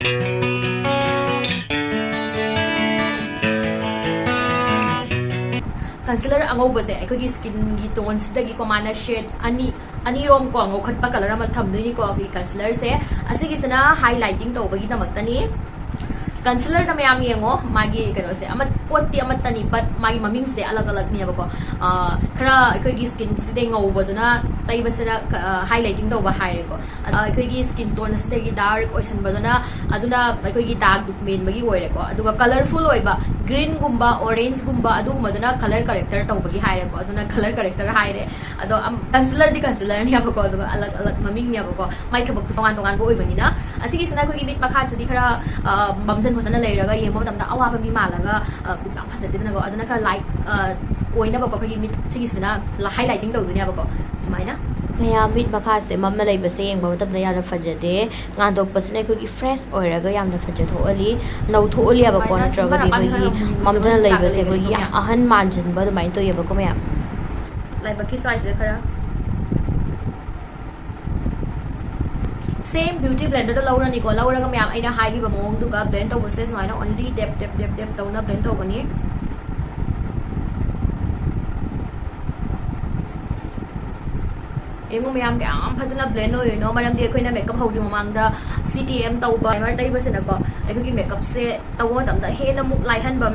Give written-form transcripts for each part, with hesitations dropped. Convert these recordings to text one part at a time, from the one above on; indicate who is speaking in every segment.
Speaker 1: concealer angobase akhoi skin gi tones dagi ko mana shade ani rom ko ngokhat pa color amal thamdoi ni ko gi concealer se asigi sana highlighting to bagi namaktani concealer na mayam yengo magi kano se amat potti amat tani but magi maming se alag alag ni abako khara akhoi gi skin side ngobo duna tai basana highlighting to ba haire ko akhoi gi skin tone side gi dark ocean baduna aduna akhoi gi dark duk main bagi oire ko aduga colorful oiba green gumba orange gumba adu maduna color corrector to bagi haire ko aduna color corrector haire ado concealer di concealer ni abako aduga alag alag maming ni abako mai thabak to songan tongan bo oibani na asigi sana akhoi gi bit makha sidi khara bamjan phosana leiraga yemo tamda awaba mi malaga jam phasatidna go aduna khara light oina bako khoi mit sigisina highlighting to dunia bako sumaina maya mit makha se mamna leibase yengba matamda yara fajade ngandok pasne khoi gi fresh oiraga yamna fajatho ali nau tho ali abako natraga di khoi gi mamdana leibase khoi gi ahan manjan ba mai to yebako maya laibaki size khara same beauty blender to laura ni ko laura ga myam aina hai gi ba mong du ga blend to process mai na only dep to na blend to ko ni emo myam ga am phajana blend no no maram di khoi na makeup hau di mamang da ctm to ba mar dai ba se na ko ai ko gi makeup se to wa tam da he na muk lai han ba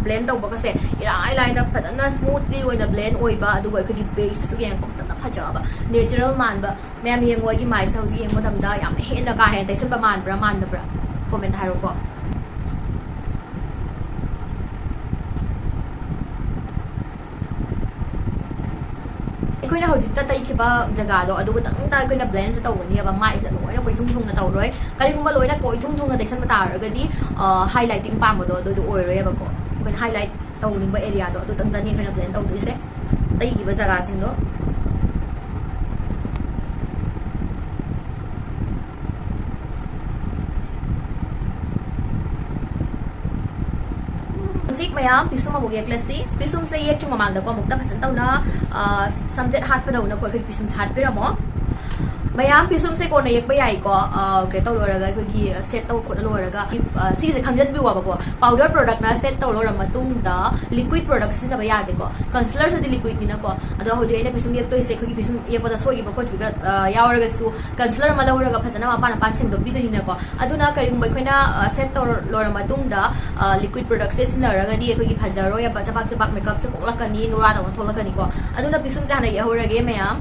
Speaker 1: blend to ba ka se ira eyeliner phajana smoothly oina blend oi ba adu ko gi base su yang pok tam da phaja ba natural man ba myam yeng oi gi mai sa ji yeng mo tam da yam he na ka he tai san ba man da bra comment haro ko akhoi hojik ta tai khiba jaga do adu tang ta akhoi na blend sa tawni aba mai sa loi na koi thung thung na taw roi kali kuma loi na koi thung thung na taisan mata ra gadi highlighting pa mo do oi roi aba ko koi highlight taw ning ba area do adu tang ta ni koi na blend taw du se tai khiba jaga sing do mayam pisum amu yek lasi pisum se yek chu mamang da ko mukta phasan taw na subject hat pa daw na ko khoi pisum hat piramo mayam pisum se ko na yek ba yai ko ke taw lo raga ko gi set taw khot lo raga si se khamjan bi wa ba ko powder product na set taw lo ra matung da liquid product sin ba ya de ko concealer se di liquid ni na ko ado ho je ina pisum yek to se ko gi pisum yek ba da so gi ba ko bi ga ya raga su concealer ma lo raga phasana ma pa na pan sing do bi do ni na ko aduna kari bai khoina set taw lo ra matung da liquid product se sin raga di ko gi phajaro ya ba chapak makeup se ko la kani nura da thol la kani ko aduna pisum jana ye ho rage mayam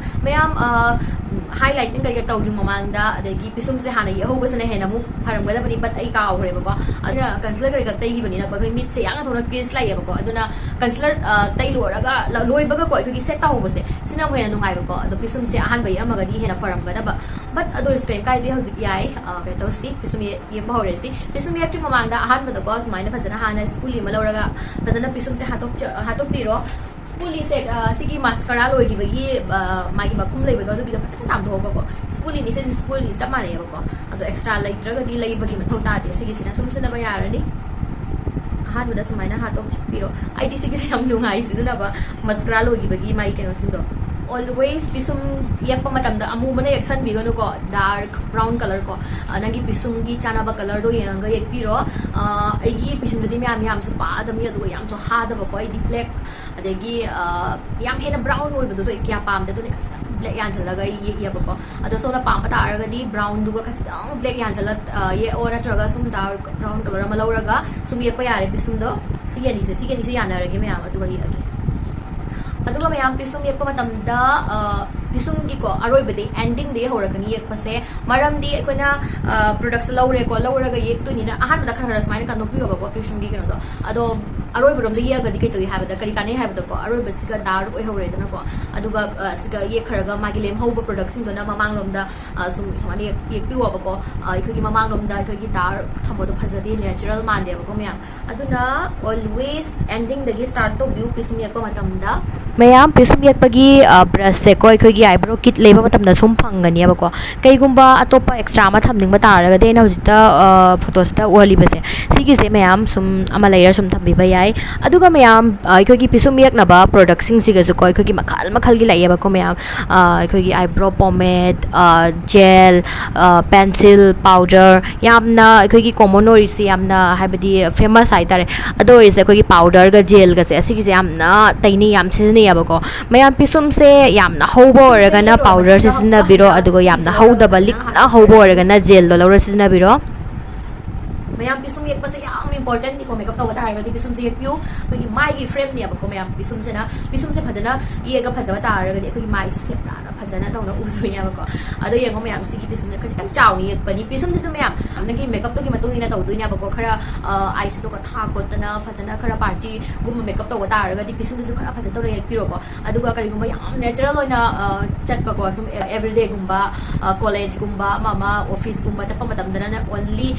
Speaker 1: highlighting kari taw jum mamang da adegi pisum se hana ye ho basana hena mu pharam gada bani but ai ka hore ba ko aduna concealer kari ga tai hi bani na ko mit se yang thona crease lai ba ko aduna concealer tai lo raga loi ba ko gi set taw base sina mo hena nungai ba ko adu pisum se ahan bai ama ga di hena pharam gada ba but adu screen kai di hojik yai ke to si pisum ye ba hore si pisum ye jum mamang da ahan ba da ko smaina phasana hana spoolie ma lo raga phasana pisum se hatok piro spoolie se sigi mascara loi gi bagi magi ba khum lei ba do bi da pacham cham do ba ko spoolie ni se spoolie chama ne ba ko ado extra light raga di lei bagi ma thota de sigi sina sum se da ba yara ni han bu da smaina hatok piro id sigi sam lungai si da ba mascara loi gi bagi mai ke no sin do always pisum yakpa matam da amu mana action bi gano ko dark brown color ko nangi pisum gi chana ba color do yang ga yak piro agi pisum di mi am so pa da mi do yam so ha da ba ko di black adegi yam hena brown oi ba do so kya pam da do ne black yan chala ga ye ba ko ado so na pam ta ra ga di brown du ba kha black yan chala ye ora traga sum dark brown color ma laura ga sum yakpa yare pisum do sigani se yana ra ge me am adu ga agi aduga mayam pisum yekpa matamda pisum gi ko aroi bade ending de horakani yekpa se maram di ekona products laure ko laura ga yek tu ni na ahan da khara smile kan do pi ba ko pisum gi kano do ado aroi brom de ye ga di kai to ha ba da kari kanai ha ba da ko aroi basiga dar oi hore da na ko aduga siga ye khara ga magi lem ho ba products do na mamang lom da sumani yek pi wa ba ko ikho gi mamang lom da ikho gi dar thamo do phajadi natural man de ba ko myam aduna always ending de gi start to view pisum yekpa matamda mayam pisum yakpagi brush se ko ikho gi ꯑꯩꯈꯣꯏꯒꯤ eyebrow kit ꯂꯩꯕ ꯃꯇꯝꯗ ꯁꯨꯝ ꯐꯪꯒꯅꯤꯕꯀꯣ ꯀꯩꯒꯨꯝꯕ ꯑꯇꯣꯞꯄ extra ꯑꯃ ꯊꯝꯅꯤꯡꯕ ꯇꯥꯔꯒꯗꯤ ꯑꯩꯅ ꯍꯧꯖꯤꯛꯇ ꯐꯣꯇꯣꯁꯤꯗ ꯎꯍꯜꯂꯤꯕꯁꯦ ꯁꯤꯒꯤꯁꯦ ꯃꯌꯥꯝ ꯁꯨꯝ ꯑꯃ ꯂꯩꯔ ꯁꯨꯝ ꯊꯝꯕꯤꯕ ꯌꯥꯏ ꯑꯗꯨꯒ ꯃꯌꯥꯝ ꯑꯩꯈꯣꯏꯒꯤ ꯄꯤꯁꯨꯝ ꯌꯦꯛꯅꯕ ꯄ꯭ꯔꯣꯗꯛꯁꯤꯡꯁꯤꯒꯁꯨꯀꯣ ꯑꯩꯈꯣꯏꯒꯤ ꯃꯈꯜ ꯃꯈꯜꯒꯤ ꯂꯩꯌꯦꯕꯀꯣ ꯃꯌꯥꯝ ꯑꯩꯈꯣꯏꯒꯤ eyebrow pomade gel pencil powder ꯌꯥꯝꯅ ꯑꯩꯈꯣꯏꯒꯤ ꯀꯣꯃꯟ ꯑꯣꯏꯔꯤꯁꯤ ꯌꯥꯝꯅ ꯍꯥꯏꯕꯗꯤ ꯐꯦꯃꯁ ꯍꯥꯏꯇꯥꯔꯦ ꯑꯗꯨ ꯑꯣꯏꯔꯤꯁꯦ ꯑꯩꯈꯣꯏꯒꯤ ꯄꯥꯎꯗꯔꯒ ꯖꯦꯜꯒꯁꯦ ꯑꯁꯤꯒꯤꯁꯦ ꯌꯥꯝꯅ ꯇꯩꯅꯩ ꯌꯥꯝ ꯁꯤꯖꯤꯟꯅꯩꯌꯦꯕꯀꯣ ꯃꯌꯥꯝ ꯄꯤꯁꯨꯝꯁꯦ ꯌꯥꯝꯅ ꯍꯧꯕ ꯑꯣꯏꯔꯒꯅ ꯄꯥꯎꯗꯔꯁꯦ ꯁꯤꯖꯤꯟꯅꯕꯤꯔꯣ ꯑꯗꯨꯒ ꯌꯥꯝꯅ ꯍꯧꯗꯕ ꯂꯤꯛꯅ ꯍꯧꯕ ꯑꯣꯏꯔꯒꯅ ꯖꯦꯜꯗꯣ ꯂꯧꯔ ꯁꯤꯖꯤꯟꯅꯕꯤꯔꯣ mayam pisum yek pase yam important ni ko makeup taw ta haragadi pisum je yekpiu kogi mai gi frame ni abako mayam pisum se na pisum se phajana yega phajaba ta haragadi kogi mai se step ta na phajana taw na uzu ni abako ado yengo mayam sigi pisum ne khajitang chaw ni yekpani pisum se mayam amna gi makeup to gi matung ina taw du ni abako khara eyes to ka tha ko tana phajana khara party gum makeup taw ta haragadi pisum se khara phajata taw yekpiro ko aduga kari gumba yam natural oina chatpa ko sum everyday gumba college gumba mama office gumba chappa matam dana only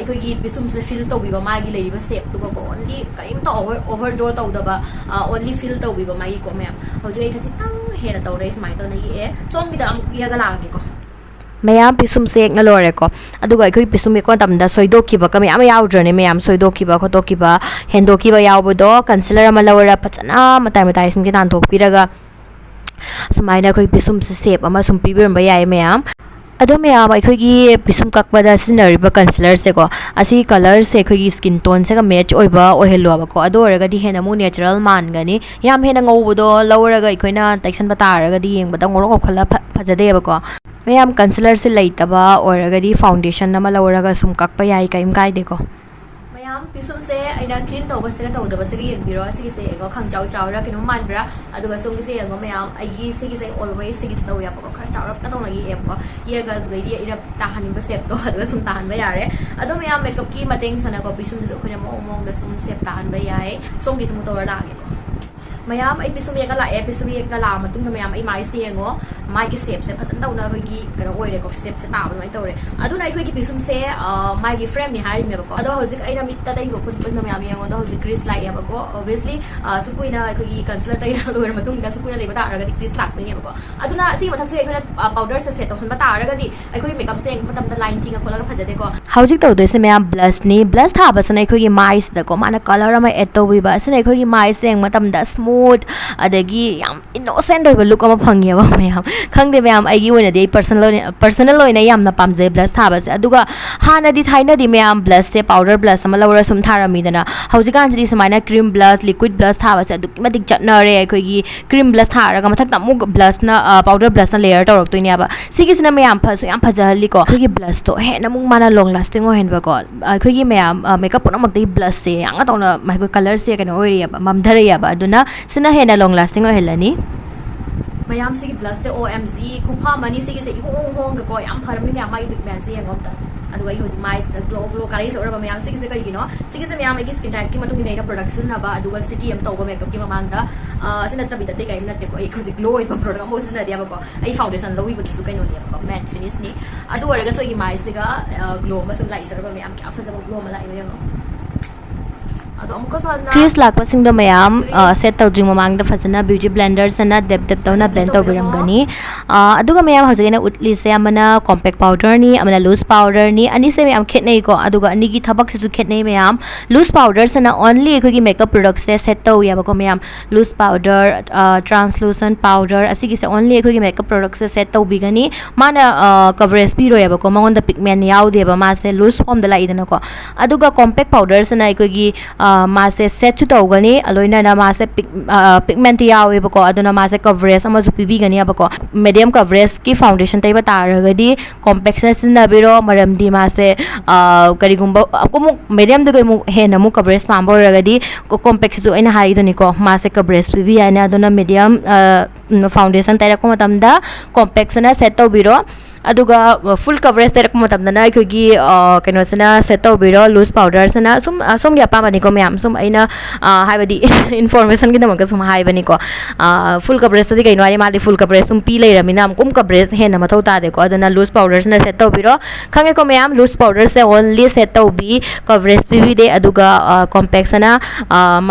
Speaker 1: kogi pisum se fill to biba magi leiba shape to ko only kaim to overdraw to daba only fill to biba magi ko ma'am hoji ai khachitang hena to rai smai to nei e som gi da ya ga la ge ko mayam pisum se ekna lore ko aduga ai pisum ko tamda soidokhiba ka mayam yaudrone mayam soidokhiba khotokhiba hendokhiba yaubodo concealer ama lawara pachana matai matai sin gi tan thokpiraga sumaina khoi pisum se shape ama sum pibiramba yai mayam अदो ma'am अखोगी पिसुम कक्पदा सिनरिबा concealer से को असी colour से अखोगी skin tone से का मैच ओइबा ओहेलोबा को अदो ओरगदी हेना मु नेचुरल मानगनी याम हेना ngौबदो लौरगा अखोइना टेक्सन बतारगदी येंगबदा ngoro खला फजदेबा को मैम कंसीलर से लेतबा ओरगदी फाउंडेशन नमा लौरगा सुम कक्पा याई काइम गाइदे को मैम पिसुम से आइना क्लीन तौबा से तौदबा से येंबिरो सिगी से एगो खंगचाउ चाउरा किनो मानब्रा अदुगा सुम से एगो मैम आइगी सिगी से ऑलवेज सिगी से तौया पको खर चाउरा का तौना ये एप को ये गा गइदी इरा ताहानिबा सेप तो अदुगा सुम ताहानबा यारे अदो मैम मेकअप की मतेंग सना को पिसुम से खुना मोंग दा सुम सेप ताहानबा याय सोम की सुम तौरा लागे को मैम आई पिसुम एक ला ए पिसुम एक ला मतुंग मैम आई माइ से येंगो माइ की सेप से फजन तौना खगी कनो ओइरे को सेप से ताब मै तौरे अदुना खगी पिसुम से माइ की फ्रेम नि हारि मेबा को अदो हजिक आइना मित्ता तै को खुद पसना मैम येंगो दा हजिक क्रिस लाइ एबा को ऑब्वियसली सुकुइना खगी कंसीलर तै लोर मतुंग दा सुकुइना लेबा तारगा क्रिस लाक तै एबा को अदुना असि मथक से खना पाउडर से सेट तौसन तारगा दी खगी मेकअप से मतम दा लाइन चिंग खोला फजदे को हजिक तौदे से मैम ब्लश नि ब्लश थाबसना खगी माइस दा को माना कलर अमा एड तौबिबा असना खगी माइस से मतम दा स्मूथ अदगी याम इनोसेंट ओइबा लुक अमा फंगेबा मैम खंगदे मैम आइगी ओइना दे पर्सनल ओइना यामना पामजे ब्लश थाबसे अदुगा हानादी थाइनादी मैम ब्लश से पाउडर ब्लश अमा लौरा सुम थारामीदना हौजिकान जि समाइना क्रीम ब्लश लिक्विड ब्लश थाबसे अदुकी मतिक चटनरे अखोगी क्रीम ब्लश थारगा मथक तमु ब्लश ना पाउडर ब्लश ना लेयर तौरक्तोइनेबा सिगिसना मैम फसु याम फजहली को अखोगी ब्लश तो हेना मुंग माना लॉन्ग लास्टिंग ओहेनबा को अखोगी मैम मेकअप पुनमक्तै ब्लश से यांगा तौना माइको कलर से कनो ओइरियाबा ममधरयाबा अदुना सिना हेना लॉन्ग लास्टिंग ओहेलनी मैम से ब्लश से OMG खुफा मनी से होंग होंग को याम फरमी मैम माइ बिग मैन से यंगोमता अदुगा होज माइस ग्लो ग्लो करै से ओरबा मैम से करिनो से मैम की स्किन टाइप की मतुंग दिनै प्रोडक्शन नबा अदुगा सिटी एम तौबा मेकअप की ममांगदा सिना तबि दते काइम नते को होज ग्लो ओइबा प्रोडक्ट अमो सिना दियाबा को आई फाउंडेशन लौइ बकिसु कैनो दियाबा को मैट फिनिश नि अदु ओरगा सोगी माइस दिगा ग्लो मसुम लाई सरबा मैम क्या फजबा ग्लो मला आइनो यंगो क्रीज लापसिंग मैम सेट तौजी ममांग फजना ब्यूटी ब्लेंडर सना डेप डेप तौना ब्लेंड तौबिरमगनी मैम हजैना उतलीसे अमना कॉम्पैक्ट पाउडर नि अमना लूज पाउडर नि अनि से मैम खेतनै को अदुगा अनि की थबक से खेतनै मैम लूज पाउडर सना ओनली अखोगी मेकअप प्रोडक्ट से सेट तौ याबको ma'am loose powder translucent powder असि की से ओनली अखोगी मेकअप प्रोडक्ट से सेट तौबिगनी माना कवरेज पिरो याबको मंगोंदा पिगमेंट याउदेबा मासे लूज फॉर्म द लाइदना को अदुगा कॉम्पैक्ट पाउडर सना अखोगी मासे सेट चु तौगनी अलोइना ना मासे पिगमेंट यावेबको अदुना मासे कवरेज अमजु पिबिगनी अबको मीडियम कवरेज की फाउंडेशन तैबा तारगदी कॉम्पैक्टनेस नबिरो मरमदी मासे करिगुंबा अकोमु मीडियम दगै मु हेना मु कवरेज पाम्बो रगदी कॉम्पैक्ट जो इन हाइदनिको मासे कवरेज पिबि याना अदुना मीडियम फाउंडेशन तैरको मतमदा कॉम्पैक्टना सेट तौबिरो अदुगा फुल कवरेज तैरको मतमदना अखोगी कैनोसना सेट तौबिरो लूज पाउडर सना सुम सोमगी अपामनिको मैम सुम अइना हाइबदी इन्फॉर्मेशन की दमक सुम हाइबनिको फुल कवरेज तदि कैनो आरि माली फुल कवरेज सुम पी लेरमिना हम कुम कवरेज हेना मथौ तादेको अदुना लूज पाउडर सना सेट तौबिरो खंगेको मैम लूज पाउडर से ओनली सेट तौबी कवरेज पिबि दे अदुगा कॉम्पैक्ट सना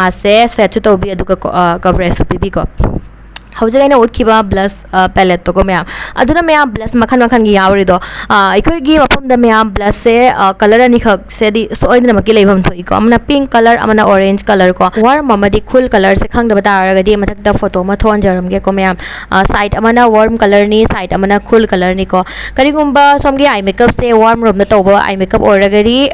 Speaker 1: मासे सेट तौबी अदुगा कवरेज पिबि को how's I know blush palette to go ma'am. Aduna ma'am blush makan yaurido. I could give upon the ma'am blush say color and hug said so in the Makilabam to amana pink color, amana orange color ko. Warm mamadi cool colors, a kang the batara, the matak the photo, maton jarum geko ma'am. Side amana warm color ni, side amana cool color niko. Karigumba some eye makeup say warm room the toba, eye makeup oragadi,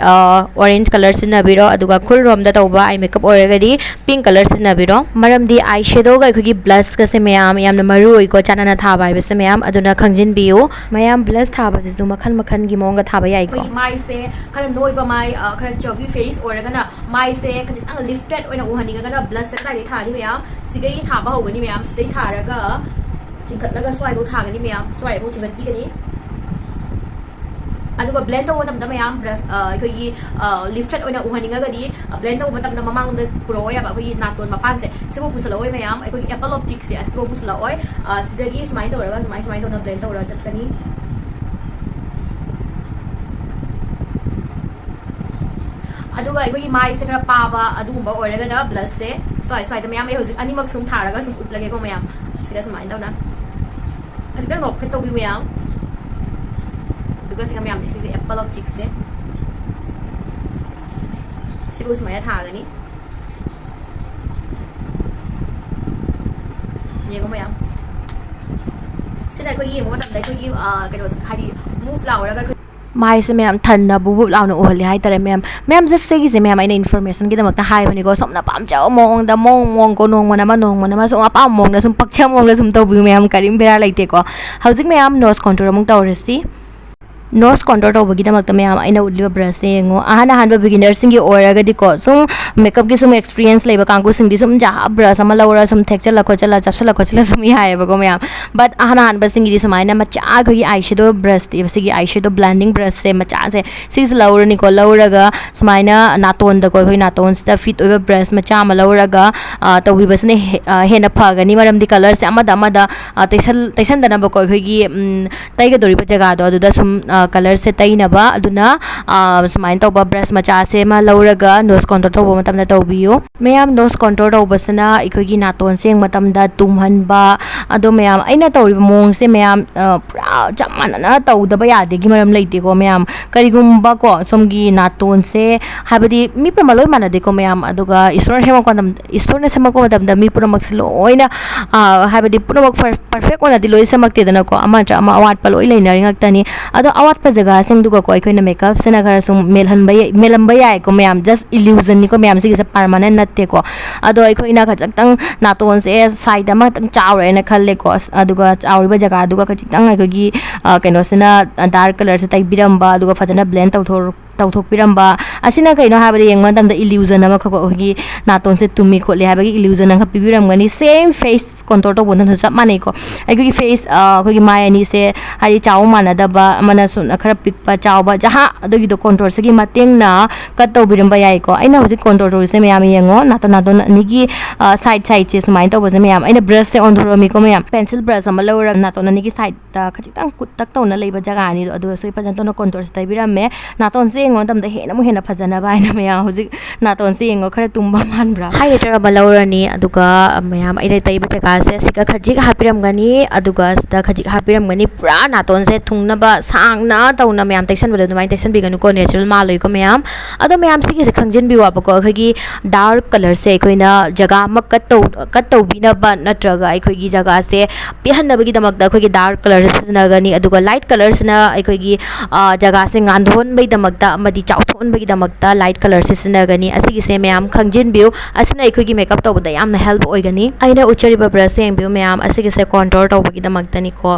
Speaker 1: orange colors in a biro, aduga cool room the toba, eye makeup oragadi, pink colors in a biro. Madam the eyeshadow, I could give blush mayam na maru ko chana na thaba bese mayam aduna khangjin biu mayam blush thaba disu makhan gi monga thaba yai ko mai se kana noi ba mai kana chubby face or kana mai se kana lifted oina uhani kana blush se kai thani mayam sigai thaba hogani mayam stay tharaga chingkat laga swai bo thagani mayam swai bo chingkat bi gani aduga blend to matam da mayam brush koi lifted oina uhaninga gadi blend to matam da mamang da pro ya ba koi naton mapan se sibo pusala oi mayam koi apple optic se sibo pusala oi sidagi smai to raga smai to na blend to ra chatkani aduga koi mai se kara paba adumba oraga da blush se swai da mayam e hoji animak sum tharaga sum utlage ko mayam siga smai to na adga ngok pheto bi mayam kasi kami ambil sisi apple of chicks sibu semuanya thang ni ni ko mayam sila ko yi mo tam dai ko yi cái đồ khai đi move lao ra cái mai se ma'am than na bu lao no holi hai tare ma'am just say se ma'am ina information gi damak ta hai bani ko somna pam chao mong da mong ko nong mana ma so apa mong na sum pakcha mong na sum to bu ma'am karim bera laite ko housing ma'am nose contour mong tawresi nose contour to bagi damak tame am aina udliba brush se ngo ahana hanba beginner singi oraga diko sum makeup gi sum experience leiba kangku sing di sum ja brush ama laura sum texture la khochala chapsala khochala sum hai ba go me am but ahana hanba singi di sum aina macha gi eyeshadow brush ti sigi eyeshadow blending brush se macha se sis laura ni ko laura ga sumaina naton da ko naton sta fit oiba brush macha ma laura ga to wi basne hena phaga ni maram di color se amada taisan dana ba ko gi taiga dori pa jaga do da sum color se taina ba aduna sumain to ba brush macha se ma lauraga nose contour to matam na to biu mayam nose contour to basana ikogi naton seng matam da tumhan ba ado mayam aina to mong se mayam pra chamana na to da ba ya de gi maram leite ko mayam karigum ba ko somgi naton se habadi mi pra maloi mana de ko mayam aduga isor sema ko isor na sema ko matam da mi pra maxilo oina habadi pura perfect ona diloi semak te dana ko ama awat paloi leina ringak tani ado awat pa jaga sing duga ko ikoi na makeup sena gar sum melam baya ko mayam just illusion ni ko mayam sig sa permanent natte ko ado ikoi na khajak tang naton se side ma tang chawre na khalle ko aduga chawri ba jaga aduga khajik tang ikoi gi kaino sena dark color se tai biramba aduga fajana blend tauthok piramba asina kaino habari yengman tam da illusion ama khako gi naton se tumi khole habagi illusion ang pibiram gani same face contour to bonan sa mane ko ai gi face ko gi mai ani se hari chaw mana da ba mana sun khara pik pa chaw ba jaha adogi do contour se gi mateng na kat to biramba yai ko aina hoji contour to se mayam yengo naton ni gi side che sumai to bo se mayam aina brush se on thoro mi ko mayam pencil brush ama lawra naton ni gi side ta khachitang kut tak to na leiba jaga ani do so pa jan to no contour se tai biram me naton se ngon tam da hena mu hena phajana ba ina maya hoji naton se ngo khara tumba man bra highlighter balawra ni aduga mayam ai tai ba jaga se sika khajik hapiram gani aduga sta khajik hapiram gani pra naton se thungna ba sang na tauna mayam tension belo dumai tension bi ganu ko natural ma loi ko mayam ado mayam sigi se khangjin bi wa ba ko khagi dark color se koina jaga ma kat to bi na ba natraga ai khogi jaga se pihan na bagi damak da khogi dark color se na gani aduga light colors na ai khogi jaga se ngandhon bai damak da madi chawthon bagi damak da light color se na gani asigi se mayam khangjin bi asina ai khogi makeup to da yam na help oi gani aina uchari ba brush se bi mayam asigi se contour to bagi damak da ni ko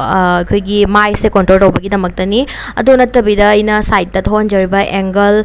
Speaker 1: khogi mai se contour to bagi damak da ni ado natabida ina side ta thon jariba angle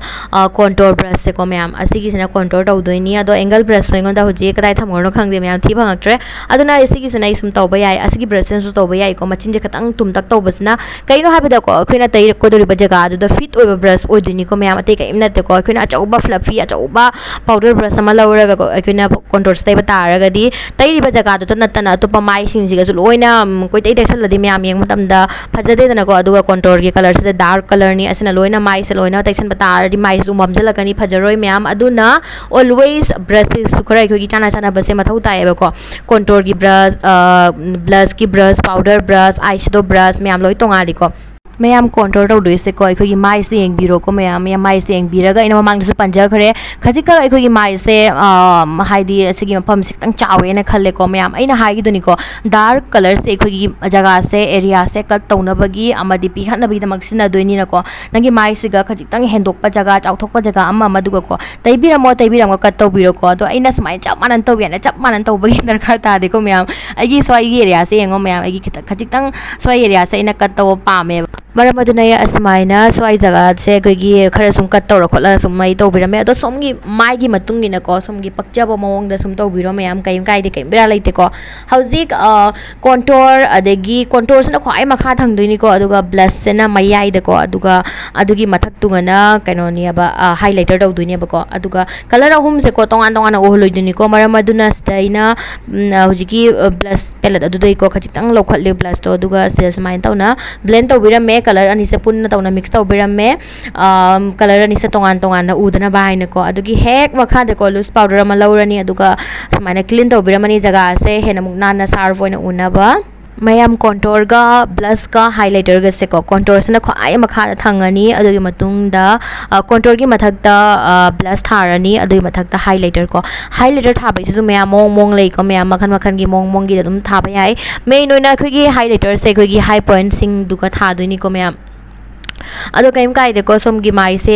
Speaker 1: contour brush se ko mayam asigi sena contour to doini ado angle brush soingon da hoji kadai thamorno khangde mayam thi bangaktre aduna asigi sena isum to ba yai asigi brush sen su to ba yai ko machin je khatang tum tak to basna kaino habida ko khoina tai ko dori ba jaga adu da fit oi brush oi dini ko mayam ate ka imna te ko akhuna achauba fluffy achauba powder brush ama lauraga ko akhuna contour stay bataraga di tairi ba jaga to natana to pa mai sing siga su loina koi tai desal ladi myam yeng matam da phajade dana ko aduga contour gi color se dark color ni asina loina mai se loina taisan batar di mai su mamjala kani phajaroi myam aduna always brushes su khara ko gi chana chana base mathau tai ba ko contour gi brush blush ki brush powder brush eyeshadow brush myam loi tongali ko mayam contour tau doise ko akhoi gi mai se yeng biro ko mayam mai se yeng biraga ina mamang su panja khare khajika akhoi gi mai se haidi asigi mafam siktang chawe na khalle ko mayam aina haigi duni ko dark color se akhoi gi jaga se area se cut tauna bagi amadi pi khatna bi damak sina doini na ko nangi mai siga khajitang hendok pa jaga chauthok pa jaga amma maduga ko taibira mo cut tau biro ko to aina smai chap manan tau yana chap manan tau bagi darkar ta de ko mayam agi soi gi area se yengo mayam agi khajitang soi area se ina cut tau pa me maram aduna ya asmaina swai jaga se gogi khara sum kat tawra khotla sum mai to birame ado somgi mai gi matung ni na ko somgi pakjaba mawong da sum to biro mayam kai kai de kai bira laite ko hauzik contour adegi contour sna khwai makha thangdoi ni ko aduga blush sena mayai de ko aduga adugi mathak tungana kaino ni aba highlighter do duini ba ko aduga color ahum se ko tongan tongan o holoi duni ko maram aduna staina hujiki blush palette adu dei ko khachitang lokhatle blush to aduga se sumain tawna blend to birame color ani se punna tawna mix taw birame color ani se tongan tongan na udana bai na ko adugi hek makha de ko loose powder ma laurani aduga sumaina clean taw biramani jaga se hena mukna na sarv oina unaba mayam contour ga blush ga highlighter ga se ko contour sna khwai makha thangani adugi matung da contour gi mathak da blush tharani adugi mathak da highlighter ko highlighter thabai su mayam mong lei ko mayam makhan gi mong gi dum thaba yai me noina khoi gi highlighter se khoi gi high point sing duga tha doini ko mayam ado kaim kai de ko som gi mai se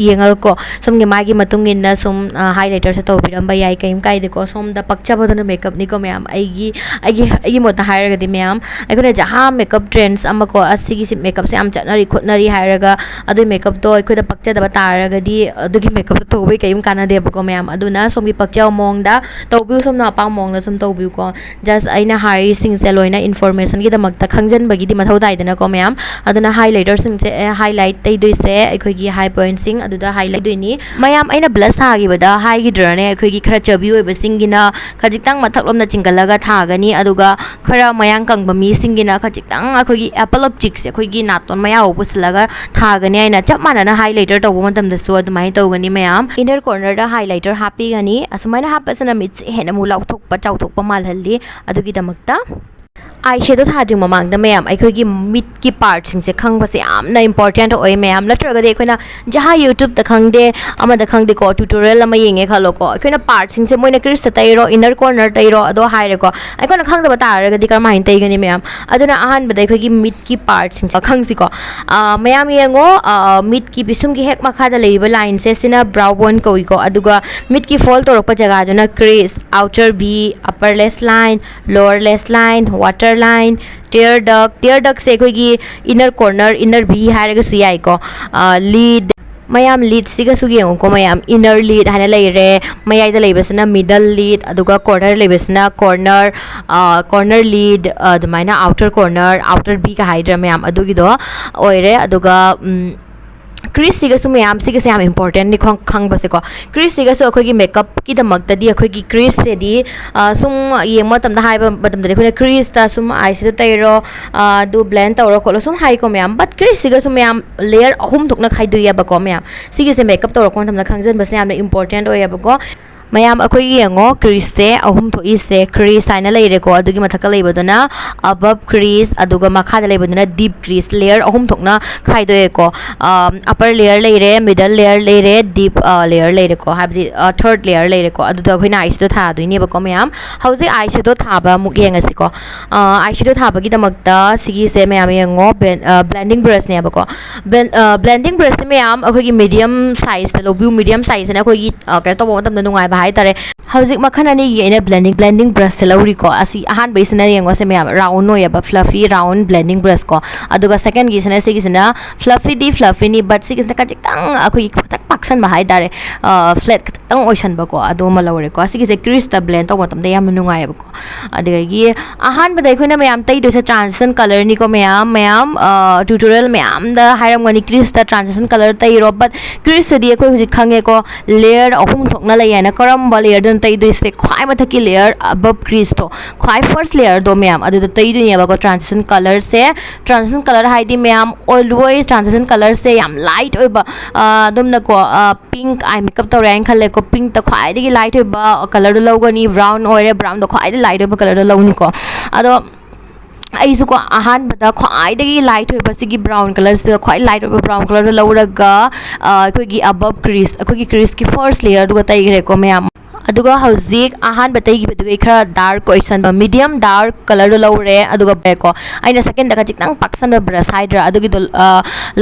Speaker 1: yengal ko som gi mai gi matung in na som highlighter se to biram ba yai kaim kai de ko som da pakcha bodana makeup ni ko mayam ai mo ta hairaga di mayam ai ko na jaha makeup trends ama ko asigi si makeup se am chanari khotnari hairaga ado makeup to ai ko da pakcha da bataraga di ado gi makeup to bai kaim kana de ko mayam aduna som gi pakcha mong da to bi som na pa mong da som to bi ko just aina hari sing se loina information gi da mak ta khangjan bagi di mathau dai dana ko mayam aduna highlighter sing se highlight tai doi se akhoi gi high point sing aduda highlight doi ni mayam aina blush tha gi bada high gi drone akhoi gi khara chabi oi ba sing gi na khajitang mathak lom na chingalaga tha gani aduga khara mayang kang ba mi sing gi na khajitang akhoi gi apple of cheeks akhoi gi naton maya opuslaga tha gani aina chap mana na highlighter to bo matam da su adumai to gani mayam inner corner da highlighter happy gani asumaina hapasana mit hena mu lauk thok pa chau thok pa mal halli adugi damakta eyeshadow thadring mamang da mayam ai khoi gi mid ki part sing se khang ba se am na important oi mayam latraga de khoina jaha youtube da khang de ama da khang de ko tutorial ama yenge khalo ko khoina part sing se moina kris tai ro inner corner tai ro ado haire ko ai khona khang da ba tar ga di kar mahin tai gani mayam aduna ahan ba dai khoi gi mid ki part sing se khang si ko mayam yengo mid ki bisum gi hek makha da leiba line se sina brow bone ko ko aduga mid ki fold torok pa jaga jona crease outer b upper lash line lower lash line water line tear duct se koi gi inner corner inner v hairaga su yai ko lead mayam lead siga su gi ko mayam inner lead hana leire mayai da leibasna middle lead aduga corner leibasna corner lead adumaina outer corner outer b ka haidra mayam adugi do oire aduga crease siga su mayam siga se am important ni khang ba se ko crease siga su akhoi gi makeup ki damak ta di akhoi gi crease se di sum yeng ma tam da hai ba tam da khoi crease ta sum eyeshadow tai ro du blend ta ro kholo sum hai ko mayam but crease siga su mayam layer ahum thok na khai du ya ba ko mayam siga se makeup to ro kon tam da khangjan ba se am important oi ya ba ko mayam akhoi yengo crease se ahum tho is se crease aina leire ko adugi mathaka leibaduna above crease aduga makha da leibaduna deep crease layer ahum thokna khai do ko upper layer leire middle layer leire deep layer leire ko habdi third layer leire ko aduda khoina eyeshadow tha doini ba ko mayam hauji eyeshadow tha ba muk yenga si ko eyeshadow tha ba gi damakta sigi se mayam yengo blending brush ne ba ko blending brush se mayam akhoi gi medium size lo view medium size na akhoi gi ka to bo tam da nungai ba hai tare hauzik makhan ani gi ina blending brush se lori ko asi ahan baisina yengo se mayam round no ya ba fluffy round blending brush ko aduga second gi sina sigi sina fluffy ni but sigi sina ka chitang akhoi paksan ba hai dare flat tang ocean ba ko adu ma lawre ko asigi se crease ta blend to matam de yam nungai ba ko adagi ahan ba dai khona mayam tai do se transition color ni ko mayam tutorial mayam da hairam gani crease ta transition color tai ro but crease di ko huji khange ko layer ahum thokna la yana karam ba layer dan tai do se khwai ma thaki layer above crease to khwai first layer do mayam adu tai do ni ba ko transition color se transition color hai di mayam always transition color se yam light oi ba dum na ko pink eye makeup to rank khale ko pink ta khwai di light oi ba color do logo ni brown ore brown do khwai di light oi ba color do logo ni ko ado aisu ko ahan bada khwai dagi light oi ba sigi brown color se khwai light oi brown color do lawraga koi gi above crease koi gi crease ki first layer do tai gre ko mayam aduga hauzik ahan batai gi bedu khara dark question ba medium dark color do lawre aduga be ko aina second daga chiknang paksan ba brush hydra adugi do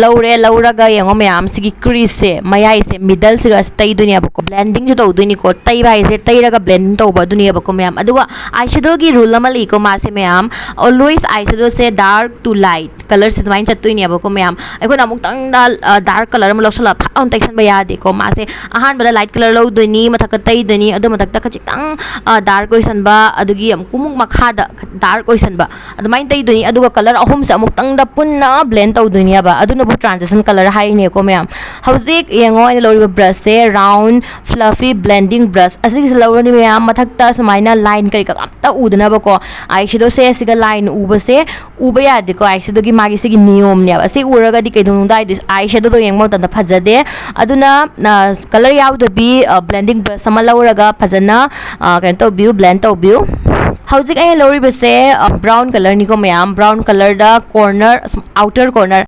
Speaker 1: lawre lawraga yengo mayam sigi crease se mayai se middle se tai dunia ba ko blending jo do duni ko tai bai se tai raga blending to ba dunia ba ko mayam aduga eyeshadow gi rule ma li ko ma se mayam always eyeshadow se dark to light color se main chattu ni ba ko mayam ai ko na muk tang da dark color ma losala foundation ba ya de ko ma se ahan ba light color lo duni mathak tai duni adu matak ta chitang dark ocean ba adugi am kumuk makha da dark ocean ba adu main tai duni aduga color ahum sa amuk tang da punna blend tau dunia ba adu na bu transition color hai ne ko mayam hauzik yengo ina lori brush se round fluffy blending brush asigi se lori mayam mathak ta sumaina line kari ka ta udna ba ko eyeshadow se siga line uba ya de ko eyeshadow gi magi sigi niyom ne ba se uraga di kai dun dai eyeshadow do yengmo ta da phajade aduna color yaw da bi blending brush sama lawraga fajana kan to view blend to view hauzik ai lori bese brown color ni ko mayam brown color da corner outer corner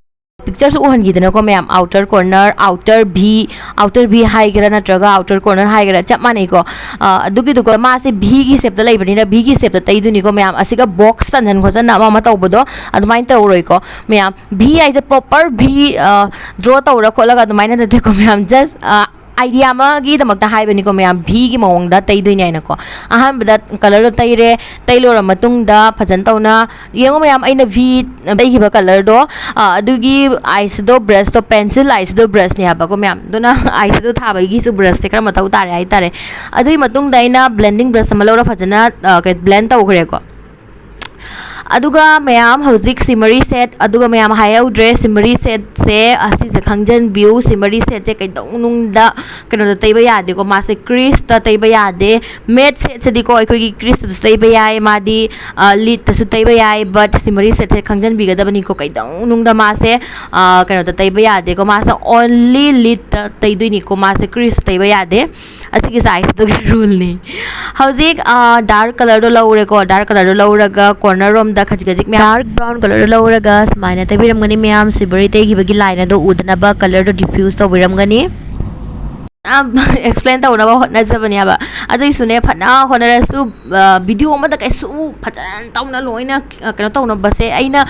Speaker 1: picture su uhan gidana ko mayam outer corner outer v high gira na traga outer corner high gira chap mane ko adugi du ko ma se v gi shape da lai bani na v gi shape da tai du ni ko mayam asiga box tan han ko na ma ta obodo adumain ta uroi ko mayam v is a proper v draw ta ura ko laga adumain na de ko mayam just idea ma gi da makta hai bani ko mayam v gi mawong da tai dui nai na ko ahan bada color do tai re tai lo ra matung da phajan tauna yengo mayam aina v dai gi ba color do adugi eyeshadow brush to pencil eyeshadow brush ni ba ko mayam duna eyeshadow tha ba gi su brush te kar matau tare ai tare adui matung da ina blending brush ma lo ra phajana blend tau gre ko aduga mayam hauzik shimmery set aduga mayam hayau dress shimmery set se asi se khangjan view shimmery set je kai dong nung da kano da taiba ya de ko ma se crease ta taiba ya de matte set se di ko ai gi crease tu taiba ya ma di lid ta su taiba ya but shimmery set se khangjan bi ga da bani ko kai dong nung da ma se kano da taiba ya de ko ma se only lid ta tai dui ni ko ma se crease taiba ya de asi ki size to rule ni hauzik dark color do lawre ko dark color do lawra ga corner rom da khajik me dark brown color do lawra ga smaina tai biram gani me am sibari tai gi bagi line do udna ba color do diffuse to biram gani explain ta una ba hotna zabani ba adui sune phana honara su video ma da kai su phajan tauna loina kano tauna ba se aina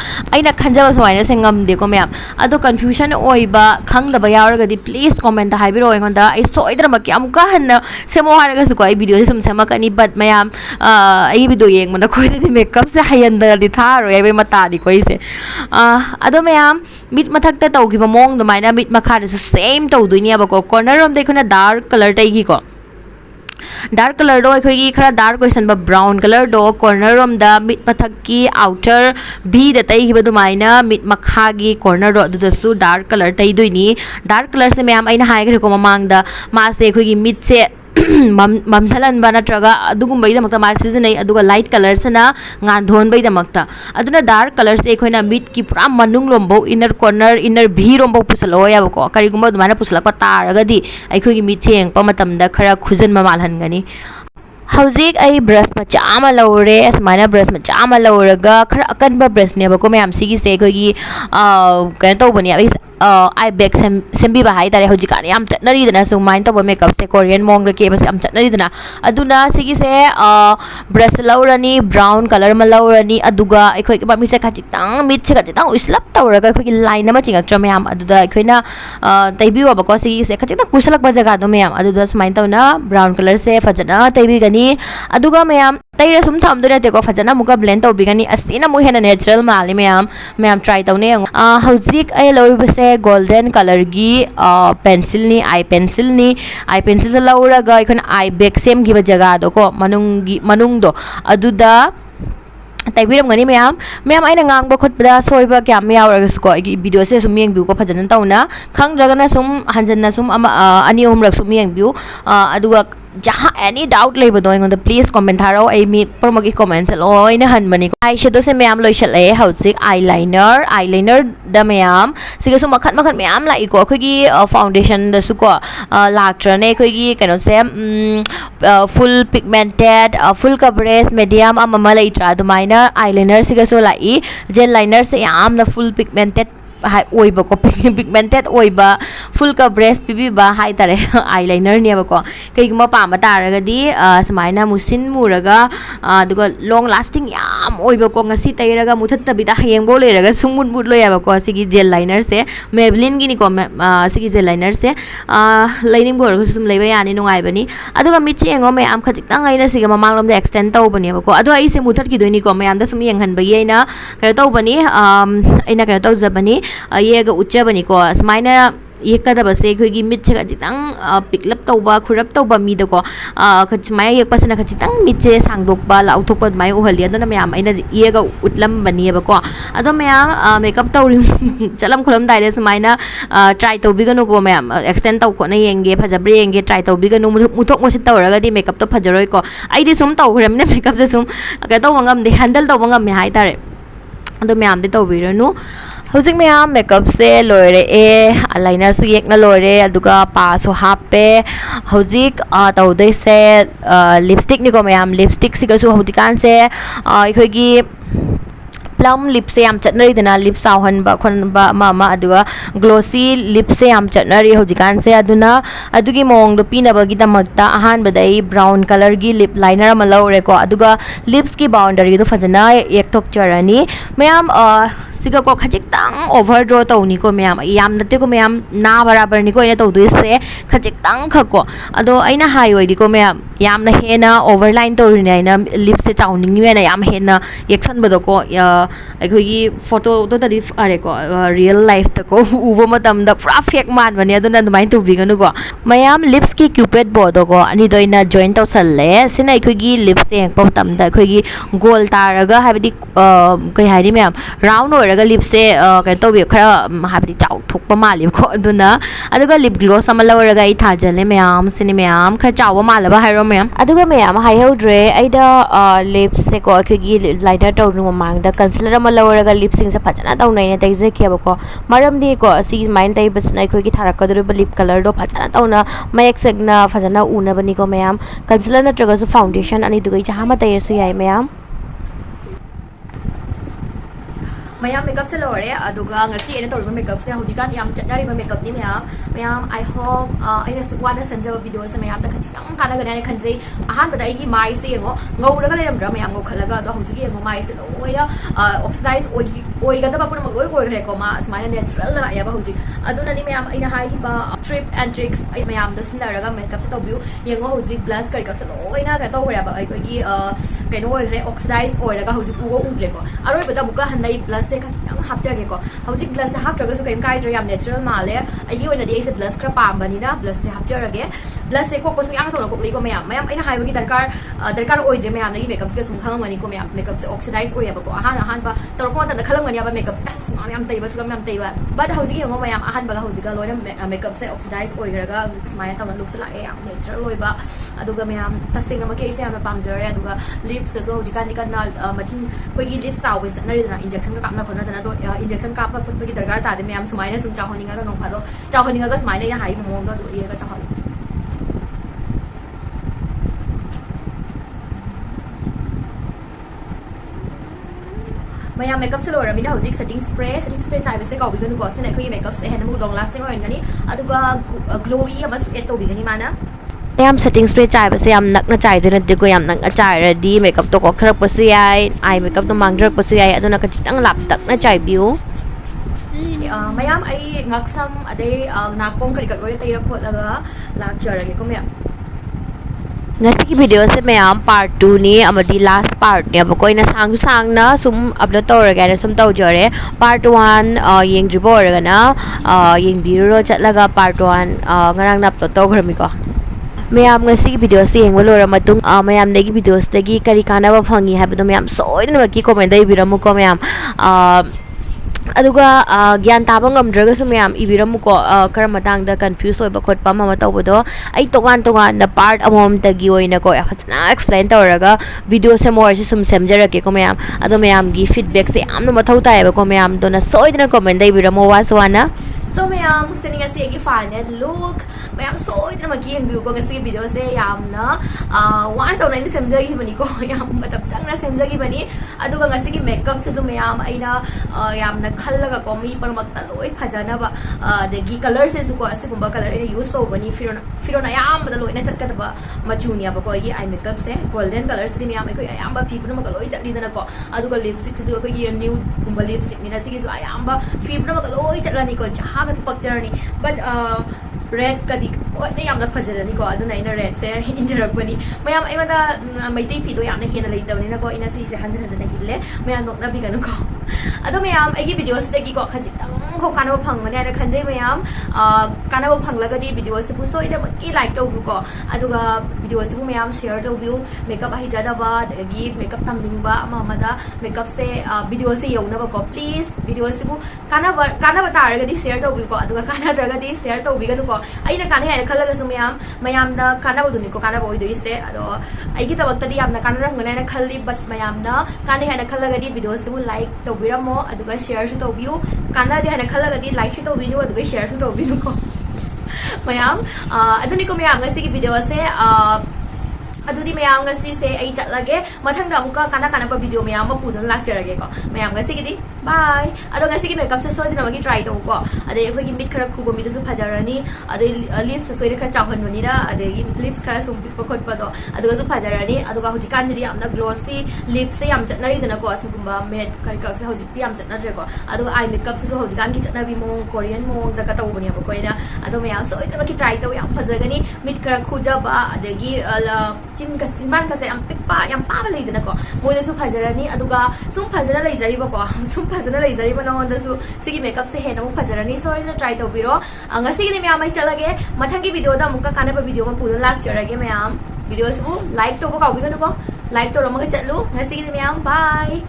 Speaker 1: khanja ba soina se ngam de ko me ado confusion oi ba khang da ba yawra ga di please comment da haibiro oi gonda ai soidra ma ki amuka hanna semo haraga su ko ai video sum sema kani but mayam ai video yeng mana ko di makeup se hayan da di tharo ai be mata di ko ise ado mayam mit mathak ta tau gi ba mong do maina mit makha su same tau dunia ba ko corner rom de khona dark color tai gi ko dark color do khoi gi khara dark question ba brown color do corner rom da mid mathak ki outer b da tai gi ba du maina mid makha gi corner do du da su dark color tai dui ni dark color se me am aina hai ga ko mamang da ma se khoi gi mid se mamsalan bana traga adugum bai da makta ma season ai aduga light colors na ngan dhon bai da makta aduna dark colors e khoina mid ki pura manung lombo inner corner inner bhi rombo pusalo ya ko kari gumba dumana pusala ko taraga di ai khoi gi mid cheng pa matam da khara khujan ma malhan gani hauzik ai brush macha ama lawre asmana brush macha ama lawraga khara akan ba brush ne ba ko mayam sigi se khoi gi kan to bani ai I beg sembi ba hai tare hoji kan yam chatnari dana su mind to makeup se Korean mong ke bas am chatnari dana aduna sigi se brush laurani brown color ma laurani aduga ekhoi ke ba mi se khachik tang mit se khachik tang uslap tawraga ekhoi ki line ma chinga tram yam aduda ekhoina taibi wa ba ko sigi se khachik tang kusalak ba jaga do mayam aduda smile to na brown color se fajana taibi gani aduga mayam Tay sum tham do te ko fajana muka blend to bigani asina mu hena natural mali ma'am try to ne hauzik ai lo se golden color gi pencil ni eye pencil laura ga ikon eye bag same gi ba jaga do ko manung do aduda taibiram gani ma'am aina ngang ba khotpada soiba kyam yauraga ko video se sum yeng view ko fajan tauna khang dragana sum hanjanna sum ani om rak sum yeng view aduga जहाँ any doubt ले बदो इंगों the please comment हारो आई मी पर मगी comment चलो इन्हें हन बनी eyeshadow से ma'am लोई चले हौसिक eyeliner द मैम सिगे सु मखन मैम ला इको कोई की foundation द सुको लाक्ट्रने कोई की कनो से full pigmented full coverage medium अम्मा ला इट्रा तो माइना eyeliner सिगे सु ला इ gel liner से याम the full pigmented oi ba ko pigmented oi ba full coverage pibi ba hai tare eyeliner ne ba ko kai ma pa ma ta ra di samaina musin muraga duga long lasting yam oi ba ko ngasi tai raga muthat ta bi da hayeng bo le raga sumut mut lo ya ba ko sigi gel liner se Maybelline gi ni ko sigi gel liner se lining bo ko sum leba yani nungai bani aduga mi che ngo me am khajik tang ai na sigi mamang lom da extend tau bani ba ko adu ai se muthat ki doi ni ko me am da sum yeng han ba ye na ka tau bani aina ka tau za bani ये ग उच्च बनी को समाइना ये कदा बसे खोगी मिट छगा जितंग पिकलप तौबा खुरप तौबा मी दको खचमाय ये पसना खचितंग मिचे सांगदोकबा लाउथोकबा माय उहलिया दना मैम आइना ये ग उतलम बनी बको अदो मैम मेकअप तौरी चलम खुलम दाइदे समाइना ट्राई तौबिगनो को मैम एक्सटेंड तौ खोना येंगे फजब्रे येंगे ट्राई तौबिगनो मुथोक मोसे तौरगदी मेकअप तो फजरोय को आइदि सुम तौखरमने मेकअप से सुम का तौबंगम दे हैंडल तौबंगम मे हाय तारे अदो मैम दे तौबिरनु हौजिक मैम मेकअप से लोरे eyeliner सु येकना लोरे अदुगा पासो हापे हौजिक तौदे से लिपस्टिक निको मैम लिपस्टिक सिगसु हौजिकान से इखोगी plum lip se am chatnari dana lip sauhan ba khon ba mama aduga glossy lip se am chatnari hojikan se aduna adugi mong do pina ba gi damakta ahan badai brown color gi lip liner ma lawre ko aduga lips ki boundary do fajana ek thok charani ma'am सिगा को खजिक तंग over draw तौनी को ma'am याम नते को ma'am ना बराबर नि को इने तौ दुसे खजिक तंग खको अदो आइना हाई ओइदि को मैम याम न हेना ओवरलाइन तौरी ने आइना लिप से चाउनिंग नि याम हेना एक्शन बदो को अखोगी फोटो तो तदि अरे को रियल लाइफ त को उबो मतम द पूरा फेक मान बने अदो न दुमाइन तौ बिगनु को मैम लिप्स की क्यूपिड बोर्ड को अनि दोइना जॉइन तौ सल्ले सिना अखोगी लिप्स से प तम द अखोगी गोल तारगा हाबदि कई हाइदि मैम राउंड ओर लिप से कहीं तो भी खरा हाबी चाउ थोप माली को अदुना अदुगा लिप ग्लोस अमा लौरगा इ थाजले मैम सिने मैम खरा चाउ मालबा हाइरो मैम अदुगा मैम हाइहौद्रे आइदा लिप्स से को अखगी लाइनर तौनु मांगदा कंसीलर अमा लौरगा लिप सिंग से फजना तौनै ने तैजे खेबो को मरमदि को सी माइन तै बसना अखगी थारकदुर लिप कलर दो फजना तौना मयक सेगना फजना उना बनी को मैम कंसीलर नत्रगा सु फाउंडेशन अनि दुगै जहामा तैरसु याय मैम मैम मेकअप से लोरे अदुगा ngasi ene tawriba makeup se hojikan yam chatnariba makeup ni ma'am I hope aina suwana sanjaba video se ma'am da khachitang kana gana khanjei ahan bada igi mai se yengo ngawraga leramdra ma'am ngo khalaga do hojigi yengo mai se loira oxidize oi ga da ba pura loi koi khre ko ma asmana natural la ya ba hojik aduna ni ma'am aina hai ki ba trip and tricks ma'am da sinaraga makeup se tawbiu yengo hojik blush kari ka se loina ka to hora ba ai ko gi kaino oi khre oxidize oi raga hojik ugo udre ko aroi bada buka hanai blush से खचितंग हापजागे को हौजिक blush से हापट्रगसु कयम काइद्र याम natural माले अगी ओइना दि एसे blush खरा पामबनिना blush से हापजरगे blush से कोकसु याम थोना कोकली को ma'am आइना हाइबगी दरकार ओइद्रे मैम नगी मेकअप से सुम खंगमनि को मैम मेकअप से ऑक्सीडाइज ओइयाबा को अहान बा तोरको त खलंगनि याबा मेकअप से अस मैम तैबा सुगम ma'am Taiba but हौजिक यंगो ma'am Ahaan बगा हौजिका लोइना मेकअप से ऑक्सीडाइज ओइरगा स्माइल तौना लुक से लाए याम नेचुरल ओइबा अदुगा मैम तसिंग म के इसे याम पामजरे अदुगा लिप्स से हौजिका निकना मचिन कोइगी लिप्स साउ सनरिना इंजेक्शन का कामना खोना तो इंजेक्शन कापा खुद की दरकार तादे मैम सुमाइने सुम चाहोनिंगा का नोफादो चाहोनिंगा का सुमाइने या हाई मोंगा दो ये का चाहो मैम मेकअप से लोरमिना हौजिक सेटिंग स्प्रे चाइबे से काउबिगनु को से लाइक मेकअप से हेन लॉन्ग लास्टिंग ओइनगनी अदुगा ग्लोई अमस एड तोबिगनी माना मैम सेटिंग स्प्रे चाइबे से याम नकना चाइदो नते को याम नक चाइरदी मेकअप तो कोखरक पसु याय आई मेकअप तो मांगरक पसु याय अदुना खचितंग लाप तकना चाइबियो मैम आई ngaksam अदे नाकोम करिकक लोय तैरा खोलगा लाक जरगे को ma'am
Speaker 2: Ngasi video se mayam part 2 ni amadi last part ne ba koina sang na sum upload tor ga na sum taw jore part 1 yeng dribo ga na yeng biro chatlaga part 1 ngarang na upload taw grami ko mayam ngasi video se yeng walora matung mayam degi videos degi kari kana ba phangi habdo mayam soidna ki comment dai biramu ko mayam aduga gyan taba ngamdraga su mayam ibiramu ko karam matang da confuse oiba khotpa ma tawbodo ai togan na part amom tagi oina ko fachna explain tawraga video se more se sum semjara ke ko mayam adu mayam gi feedback se amna mathau tai ba ko mayam dona soidna comment dai biramu waswana
Speaker 1: So mayam sini ngasi agi final look mayam soidna magi ang view ko ngasi video se yam na wan taw na ni semjagi bani ko yam matab chang na semjagi bani aduga ngasi gi makeup se so mayam aina yam na khallaga ko mi par makta loi phajana ba degi color se su ko asigumba color ina use so bani firona yam ba loi na chatka ba machunia ba ko gi eye makeup se golden color se mayam ko yam ba fi puna ma loi chakli dana ko aduga lipstick se ko gi new gumba lipstick ni na sigi so ayam ba fi puna ma loi chaklani ko ha ga picture ni but red kadi ne yam na phajara ni ko aduna ina red se injarak bani mayam ai mada maitei pi do yam na hena leitab ni na ko ina si se hanjana jana hille mayam nok na bi ganu ko ado mayam ai gi videos de gi ko khajik tang ko kana ba phang mane ada khanjai mayam kana ba phang laga di video se bu so ida ki like to bu ko aduga video se bu mayam share to view makeup ai jada ba de gi makeup tam ning ba ama mada makeup se video se yau na ba ko please video se bu kana ba tar ga di share to bu ko aduga kana draga di share to bi ganu ko ai na kana ai khalaga su mayam da kana ba duni ko kana ba oi do ise ado ai gi tabak ta di yam na kana rang na khalli but mayam da kana hai na khalaga di video se bu like to biramo aduga share su to view kana di hai na khalaga di like su to view aduga share su to view ko mayam aduni ko mayam ngasi gi video se adudi mayam ngasi se ai chatlage mathang da amuka kana pa video mayam ma pudun lakjarage ko mayam ngasi gi di bye ado ngasi gi makeup se so dina magi try to ko ade ko gi mit khara khubo mi su phajarani ade lips se soire khara chawhan bani da ade lips khara sum pik ko khot pa do ado su phajarani ado ga hoji kan jidi amna glossy lips se yam chatnari dana ko asu gumba matte kari ka se hoji yam chatna re ko ado eye makeup se so hoji kan gi chatna bi mo Korean mo da ka to bani ba ko ina ado mayam so dina magi try to yam phajagani mit khara khuja ba ade gi chin ka simban ka se am pik pa yam pa ba le dana ko mo su phajarani aduga sum phajara lai jari ba ko sum phajara lai jari ba na onda su sigi makeup se he na mo phajarani so ina try to biro ngasi gi mayam ai chalage mathangi video da muka kana ba video ma pudun lak jarage mayam video su like to ko ka bi ko like to ro ma chatlu ngasi gi mayam bye